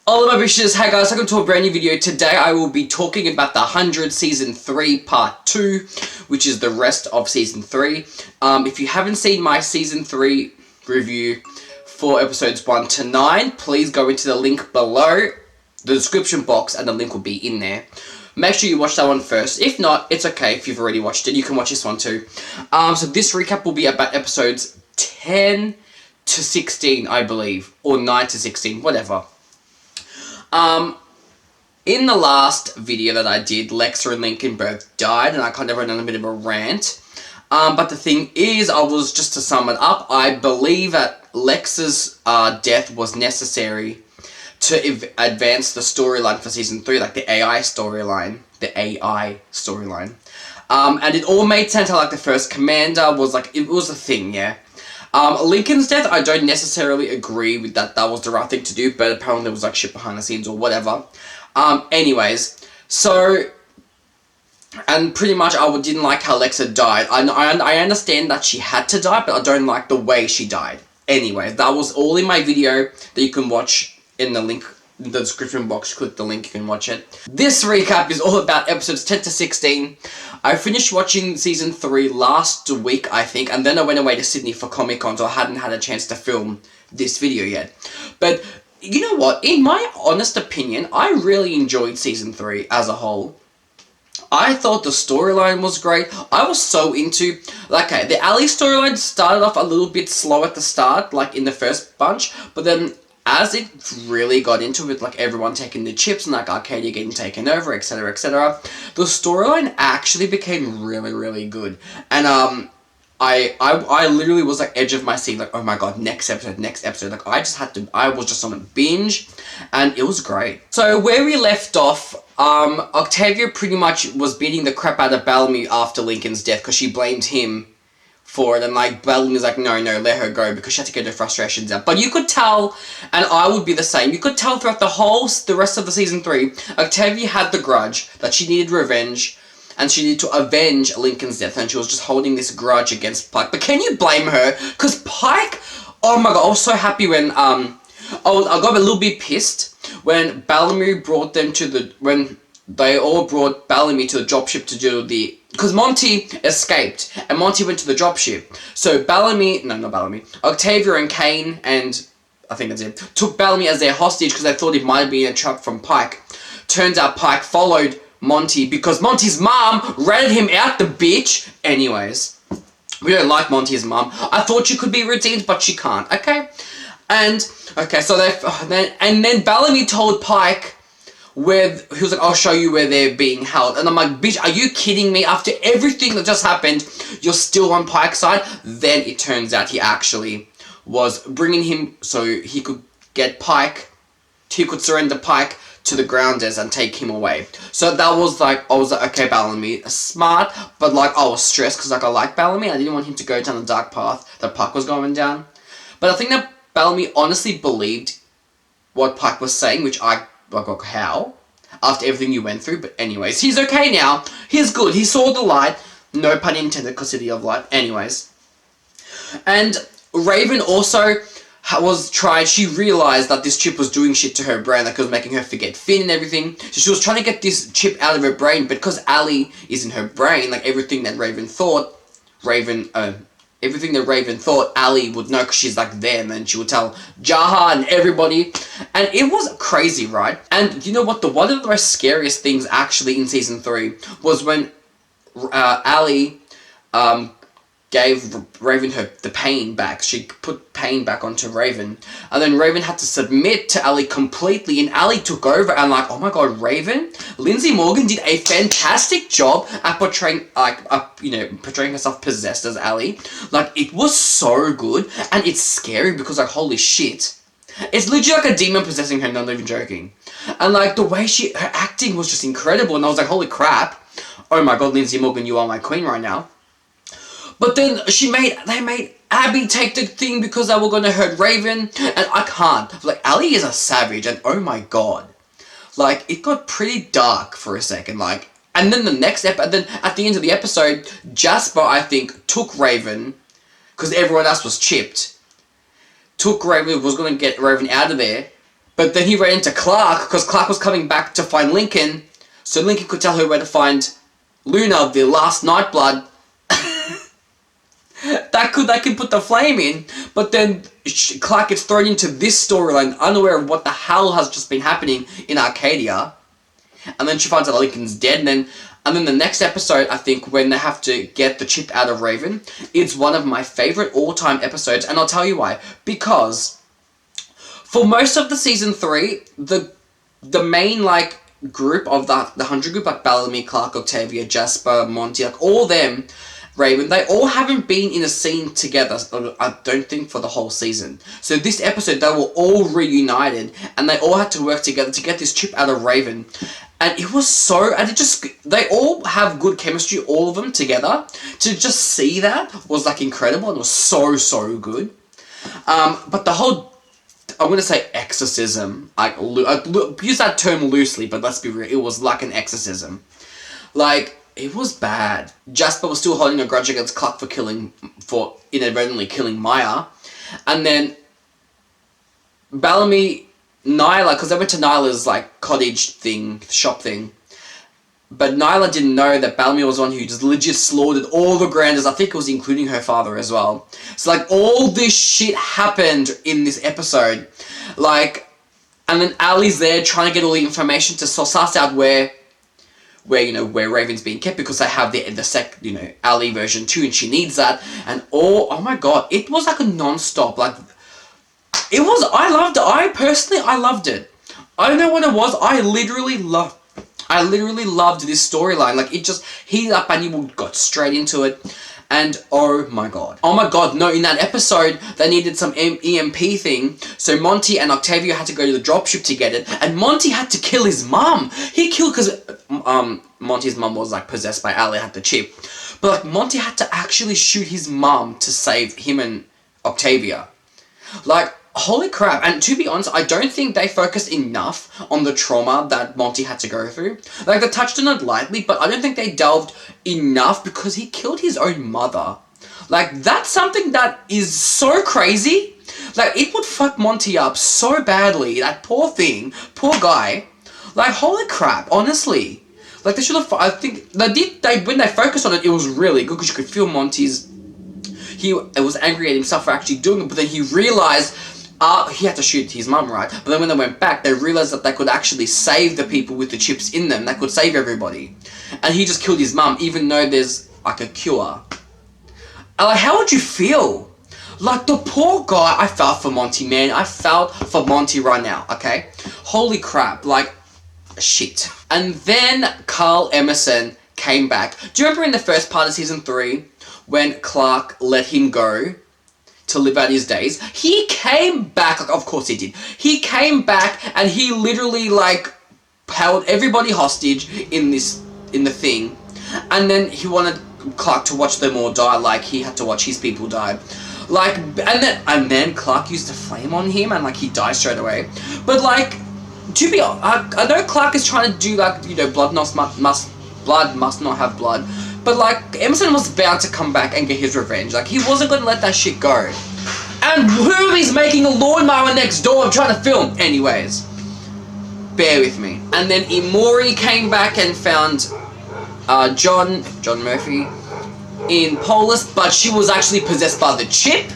Hello my bitches, hey guys, welcome to a brand new video. Today I will be talking about the 100 Season 3 Part 2, which is the rest of Season 3. If you haven't seen my Season 3 review for episodes 1 to 9, please go into the link below the description box and the link will be in there. Make sure you watch that one first. If not, it's okay if you've already watched it, you can watch this one too. So this recap will be about episodes 10 to 16, I believe, or 9 to 16, whatever. In the last video that I did, Lexa and Lincoln both died, and I kind of went on a bit of a rant. But the thing is, just to sum it up, I believe that Lexa's death was necessary to advance the storyline for Season 3, like the AI storyline. And it all made sense how, like, the first commander was, like, it was a thing, yeah. Lincoln's death, I don't necessarily agree with that was the right thing to do, but apparently there was like shit behind the scenes or whatever. Anyways, so, and pretty much I didn't like how Lexa died. I understand that she had to die, but I don't like the way she died. Anyways, that was all in my video that you can watch in the link, in the description box. Click the link, you can watch it. This recap is all about episodes 10 to 16. I finished watching Season 3 last week, I think, and then I went away to Sydney for Comic-Con, so I hadn't had a chance to film this video yet. But, you know what? In my honest opinion, I really enjoyed Season 3 as a whole. I thought the storyline was great. I was so into, like, okay, the Allie storyline started off a little bit slow at the start, like in the first bunch, but then as it really got into it, like everyone taking the chips and like Arcadia getting taken over, etc, etc, the storyline actually became really, really good. And I literally was like edge of my seat, like, oh my god, next episode, like I was just on a binge, and it was great. So where we left off, Octavia pretty much was beating the crap out of Bellamy after Lincoln's death, because she blamed him for it, and like Bellamy's like, no, let her go, because she had to get her frustrations out. But you could tell, and I would be the same, you could tell throughout the rest of the Season 3, Octavia had the grudge that she needed revenge, and she needed to avenge Lincoln's death, and she was just holding this grudge against Pike. But can you blame her? Because Pike, oh my god, I was so happy when, I got a little bit pissed when Bellamy brought them to when they all brought Bellamy to the dropship to do the, because Monty escaped, and Monty went to the dropship. So Octavia and Kane, and I think that's it, took Bellamy as their hostage because they thought it might be a trap from Pike. Turns out Pike followed Monty because Monty's mom ratted him out, the bitch. Anyways, we don't like Monty's mom. I thought she could be redeemed, but she can't, okay? And, okay, so then Bellamy told Pike, he was like, I'll show you where they're being held. And I'm like, bitch, are you kidding me? After everything that just happened, you're still on Pike's side? Then it turns out he actually was bringing him so he could get Pike, he could surrender Pike to the Grounders and take him away. So that was like, I was like, okay, Bellamy, smart, but like, I was stressed because like, I like Bellamy. I didn't want him to go down the dark path that Pike was going down. But I think that Bellamy honestly believed what Pike was saying, which I, like, how? After everything you went through, but anyways, he's okay now. He's good. He saw the light. No pun intended, because City of Light. Anyways. And Raven also she realized that this chip was doing shit to her brain, like it was making her forget Finn and everything. So she was trying to get this chip out of her brain, but because Allie is in her brain, like everything that Raven thought, Allie would know because she's like them, and she would tell Jaha and everybody. And it was crazy, right? And you know what? One of the most scariest things actually in Season 3 was when Allie gave Raven the pain back. She put pain back onto Raven. And then Raven had to submit to Allie completely, and Allie took over, and like, oh my god, Raven? Lindsay Morgan did a fantastic job at portraying, portraying herself possessed as Allie. Like, it was so good, and it's scary because, like, holy shit. It's literally like a demon possessing her, not even joking. And like, the way her acting was just incredible, and I was like, holy crap. Oh my god, Lindsay Morgan, you are my queen right now. But then they made Abby take the thing because they were going to hurt Raven, and I can't. Like, Allie is a savage, and oh my god. Like, it got pretty dark for a second, like, and then the next and then at the end of the episode, Jasper, I think, took Raven, because everyone else was chipped, was going to get Raven out of there, But then he ran into Clark, because Clark was coming back to find Lincoln, so Lincoln could tell her where to find Luna, the last Nightblood. that could put the flame in, but then Clark gets thrown into this storyline, unaware of what the hell has just been happening in Arcadia. And then she finds out Lincoln's dead, and then the next episode, I think, when they have to get the chip out of Raven, it's one of my favourite all-time episodes, and I'll tell you why. Because for most of the season 3, the main, like, group of the 100 group, like Bellamy, Clark, Octavia, Jasper, Monty, like, all them, Raven, they all haven't been in a scene together, I don't think, for the whole season. So this episode, they were all reunited, and they all had to work together to get this chip out of Raven. And it was so, and they all have good chemistry, all of them together. To just see that was, like, incredible, and it was so, so good. But the whole, I'm going to say exorcism, I use that term loosely, but let's be real, it was like an exorcism. Like, it was bad. Jasper was still holding a grudge against Clark for inadvertently killing Maya. And then Bellamy, Nyla, because they went to Nyla's, like, cottage thing, shop thing. But Nyla didn't know that Bellamy was one who just legit slaughtered all the Granders. I think it was including her father as well. So, like, all this shit happened in this episode. Like, and then Allie's there trying to get all the information to suss out where Raven's being kept, because they have the Allie version 2, and she needs that. And oh my god, it was like a non-stop, like, it was, I loved it. I loved it. I don't know what it was, I literally loved this storyline. Like, it just heated up and you got straight into it. And oh my god, no, in that episode, they needed some EMP thing, so Monty and Octavia had to go to the dropship to get it, and Monty had to kill his mum. He killed, because Monty's mum was, like, possessed by Allie, had the chip. But, like, Monty had to actually shoot his mum to save him and Octavia. Like, holy crap. And to be honest, I don't think they focused enough on the trauma that Monty had to go through. Like, they touched on it lightly, but I don't think they delved enough, because he killed his own mother. Like, that's something that is so crazy. Like, it would fuck Monty up so badly. That poor thing. Poor guy. Like, holy crap, honestly. Like, they should have, I think, when they focused on it, it was really good, because you could feel Monty's, he was angry at himself for actually doing it, but then he realized, he had to shoot his mum, right? But then when they went back, they realized that they could actually save the people with the chips in them. They could save everybody. And he just killed his mum, even though there's, like, a cure. And, like, how would you feel? Like, the poor guy, I felt for Monty, man. I felt for Monty right now, okay? Holy crap, like, shit. And then Carl Emerson came back. Do you remember in the first part of season 3, when Clark let him go to live out his days? He came back, like, of course he did. He came back and he literally, like, held everybody hostage in the thing. And then he wanted Clark to watch them all die, like he had to watch his people die. Like, and then Clark used a flame on him, and, like, he died straight away. But, like, to be honest, I know Clark is trying to do, like, blood must not have blood. But, like, Emerson was bound to come back and get his revenge. Like, he wasn't going to let that shit go. And who is making a lawnmower next door? I'm trying to film. Anyways, bear with me. And then Imori came back and found John Murphy in Polis, but she was actually possessed by the chip.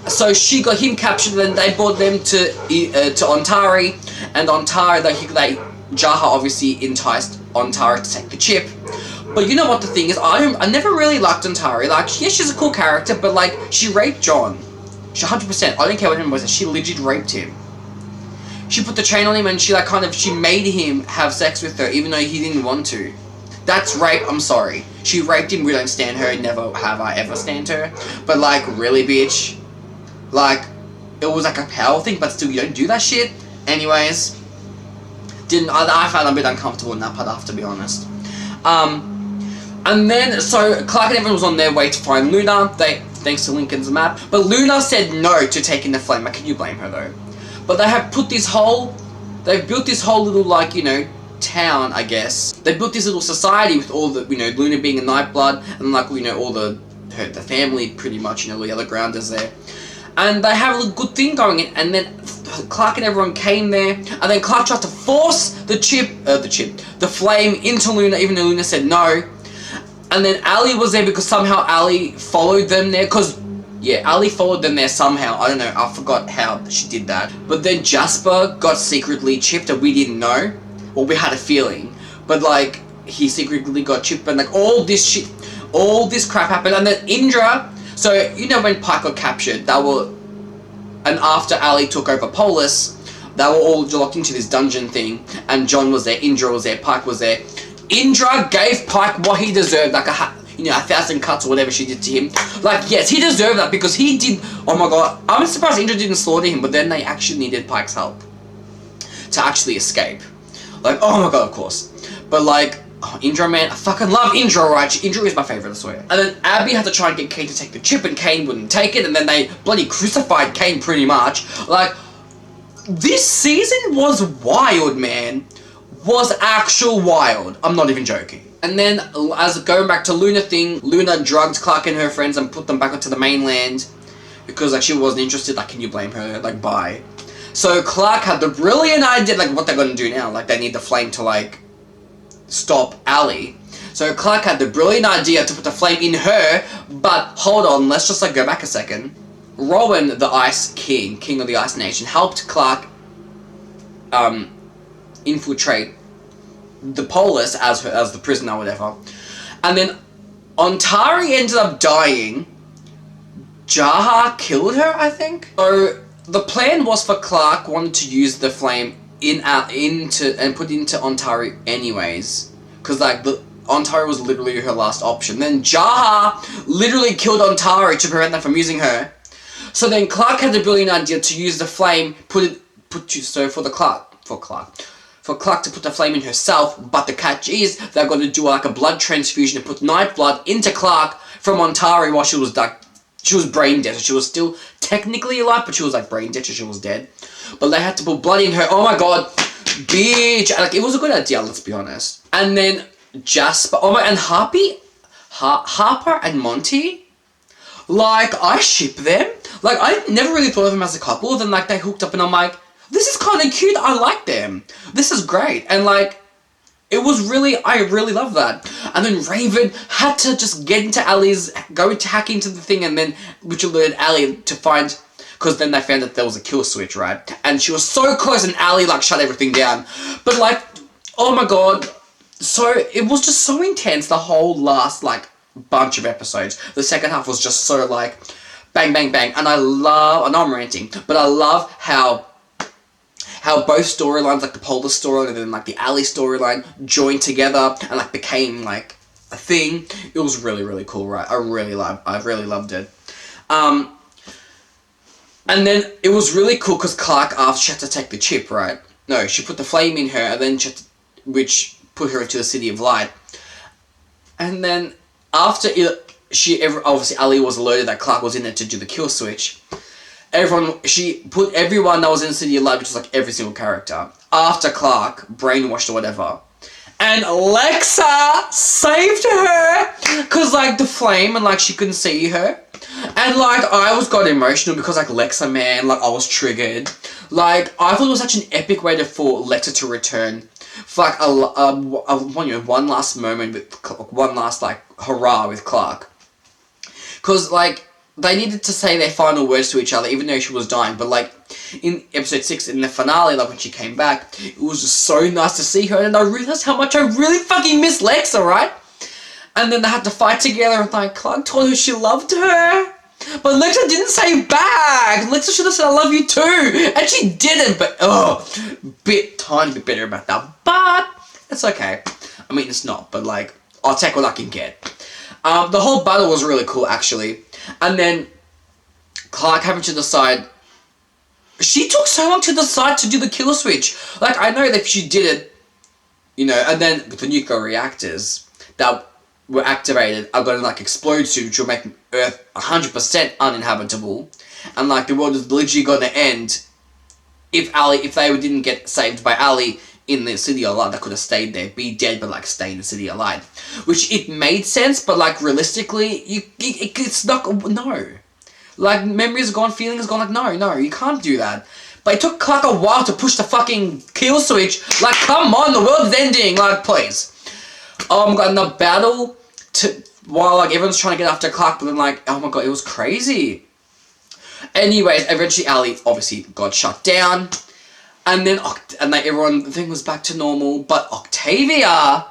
So she got him captured, and they brought them to Ontari, and Ontari, Jaha obviously enticed Ontari to take the chip. But you know what the thing is, I never really liked Ontari. Like, yeah, she's a cool character, but, like, she raped John. She 100%, I don't care what anyone says, she legit raped him. She put the chain on him, and she, like, she made him have sex with her, even though he didn't want to. That's rape, I'm sorry. She raped him, we don't stand her, never have I ever stand her. But, like, really, bitch? Like, it was like a power thing, but still, you don't do that shit. Anyways, I found a bit uncomfortable in that part, I have to be honest. And then, so Clark and everyone was on their way to find Luna, thanks to Lincoln's map. But Luna said no to taking the flame. Like, can you blame her, though? But they have they've built this whole little, like, town, I guess. They built this little society with all the, Luna being a Nightblood, and, like, all the family, pretty much, the other Grounders there. And they have a good thing going in, and then Clark and everyone came there, and then Clark tried to force the flame into Luna, even though Luna said no. And then Allie was there because somehow Allie followed them there, Allie followed them there somehow. I don't know, I forgot how she did that. But then Jasper got secretly chipped and we didn't know. Well, we had a feeling. But like, he secretly got chipped and like all this crap happened. And then Indra, so you know when Pike got captured, and after Allie took over Polis, they were all locked into this dungeon thing. And John was there, Indra was there, Pike was there. Indra gave Pike what he deserved, like 1,000 cuts or whatever she did to him. Like, yes, he deserved that because he did. Oh my god, I'm surprised Indra didn't slaughter him, but then they actually needed Pike's help to actually escape. Like, oh my god, of course. But like, Indra, man, I fucking love Indra, right? Indra is my favourite, I swear. And then Abby had to try and get Kane to take the chip, and Kane wouldn't take it, and then they bloody crucified Kane pretty much. Like, this season was wild, man. Was actual wild. I'm not even joking. And then, as going back to Luna thing, Luna drugged Clark and her friends and put them back onto the mainland because like she wasn't interested. Like, can you blame her? Like, bye. So Clark had the brilliant idea, like what they're gonna do now. Like, they need the flame to like stop Allie. So Clark had the brilliant idea to put the flame in her. But hold on, let's just like go back a second. Rowan, the Ice King, King of the Ice Nation, helped Clark infiltrate the Polis as the prisoner or whatever. And then Ontari ended up dying. Jaha killed her, I think. So the plan was for Clark wanted to use the flame and put into Ontari anyways. Because like Ontari was literally her last option. Then Jaha literally killed Ontari to prevent them from using her. So then Clark had the brilliant idea to use the flame, for Clark to put the flame in herself, but the catch is they're going to do like a blood transfusion and put night blood into Clark from Ontari while she was brain dead. So she was still technically alive, but she was like brain dead, so she was dead. But they had to put blood in her. Oh my god, bitch! Like, it was a good idea, let's be honest. And then Jasper, and Harper and Monty. Like, I ship them. Like, I never really thought of them as a couple. Then like they hooked up, and I'm like, this is kind of cute. I like them. This is great. And like, I really love that. And then Raven had to just get into hack into the thing, and then which alerted Allie to find, because then they found that there was a kill switch, right? And she was so close, and Allie like shut everything down. But like, oh my god. So it was just so intense, the whole last like bunch of episodes. The second half was just so like bang, bang, bang. And I know I'm ranting, but I love how both storylines, like the Polis storyline and then like the Allie storyline, joined together and like became like a thing. It was really, really cool, right? I really loved it. And then it was really cool because Clark asked she had to take the chip, right? No, she put the flame in her, and then which put her into the City of Light. And then after obviously Allie was alerted that Clark was in there to do the kill switch. She put everyone that was in the City of Light, which was like every single character, after Clark, brainwashed or whatever. And Lexa saved her! Because like the flame and like she couldn't see her. And like I got emotional because like Lexa, man, like I was triggered. Like I thought it was such an epic way for Lexa to return. For like one last moment with one last like hurrah with Clark. Because like they needed to say their final words to each other, even though she was dying. But like in episode 6, in the finale, like when she came back, it was just so nice to see her, and I realized how much I really fucking miss Lexa, right? And then they had to fight together, and like Clark told her she loved her, but Lexa didn't say back. Lexa should have said I love you too, and she didn't. But tiny bit better about that. But it's okay. I mean, it's not, but like I'll take what I can get. The whole battle was really cool, actually. And then Clark having to decide. She took so long to decide to do the kill switch. Like, I know that if she did it, and then with the nuclear reactors that were activated are going to like explode soon, which will make Earth 100% uninhabitable. And like the world is literally going to end if they didn't get saved by Allie in the City of Light. That could have stayed there, be dead, but like stay in the City of Light, which it made sense. But like realistically, it's not. No, like memories are gone, feelings are gone. Like no, you can't do that. But it took Clark a while to push the fucking kill switch. Like, come on, the world's ending. Like, please. Oh my god, and the battle while like everyone's trying to get after Clark, but then like, oh my god, it was crazy. Anyways, eventually Allie obviously got shut down. And then, like, everyone, the thing was back to normal. But Octavia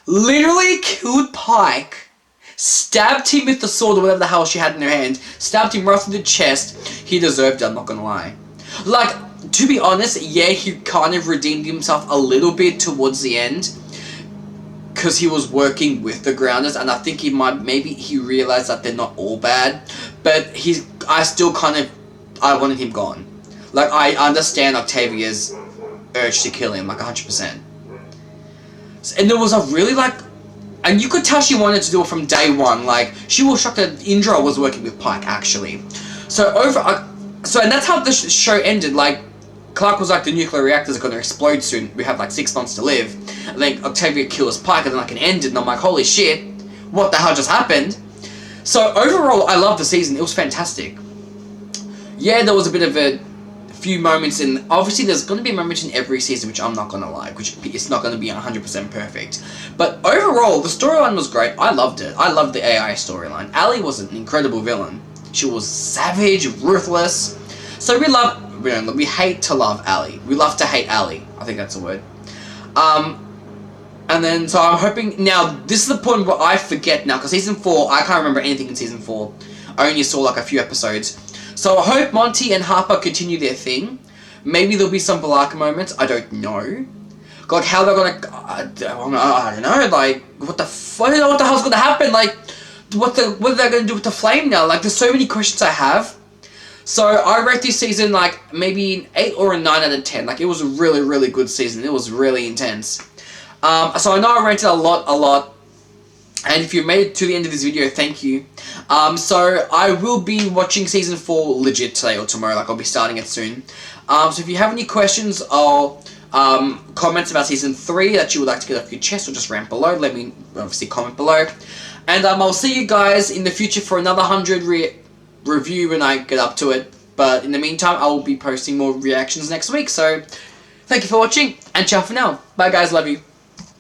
literally killed Pike, stabbed him with the sword or whatever the hell she had in her hand, stabbed him right through the chest. He deserved it, I'm not gonna lie. Like, to be honest, yeah, he kind of redeemed himself a little bit towards the end, because he was working with the Grounders, and I think maybe he realized that they're not all bad, but I wanted him gone. Like, I understand Octavia's urge to kill him, like, 100%. And there was a really, like, and you could tell she wanted to do it from day one. Like, she was shocked that Indra was working with Pike, actually. And that's how the show ended. Like, Clark was like, the nuclear reactors are going to explode soon. We have like 6 months to live. And then Octavia kills Pike, and then like it ended, and I'm like, holy shit, what the hell just happened? So overall, I loved the season. It was fantastic. Yeah, there was a bit of a few moments in. Obviously, there's going to be moments in every season which I'm not going to like, which it's not going to be 100% perfect. But overall, the storyline was great. I loved it. I loved the AI storyline. Allie was an incredible villain. She was savage, ruthless. So we hate to love Allie. We love to hate Allie. I think that's a word. And then, so I'm hoping, now, this is the point where I forget now, because Season 4, I can't remember anything in Season 4. I only saw like a few episodes. So I hope Monty and Harper continue their thing. Maybe there'll be some Balaka moments, I don't know. Like, how they're gonna, I don't know, like, what the hell's gonna happen? Like, what are they gonna do with the flame now? Like, there's so many questions I have. So I rate this season like maybe an 8 or a 9 out of 10. Like, it was a really, really good season. It was really intense. So I know I rated a lot. And if you made it to the end of this video, thank you. So I will be watching Season 4 legit today or tomorrow. Like, I'll be starting it soon. So if you have any questions or comments about Season 3 that you would like to get off your chest, or just rant below, let me obviously comment below. And I'll see you guys in the future for another 100 review when I get up to it. But in the meantime, I will be posting more reactions next week. So thank you for watching, and ciao for now. Bye guys, love you.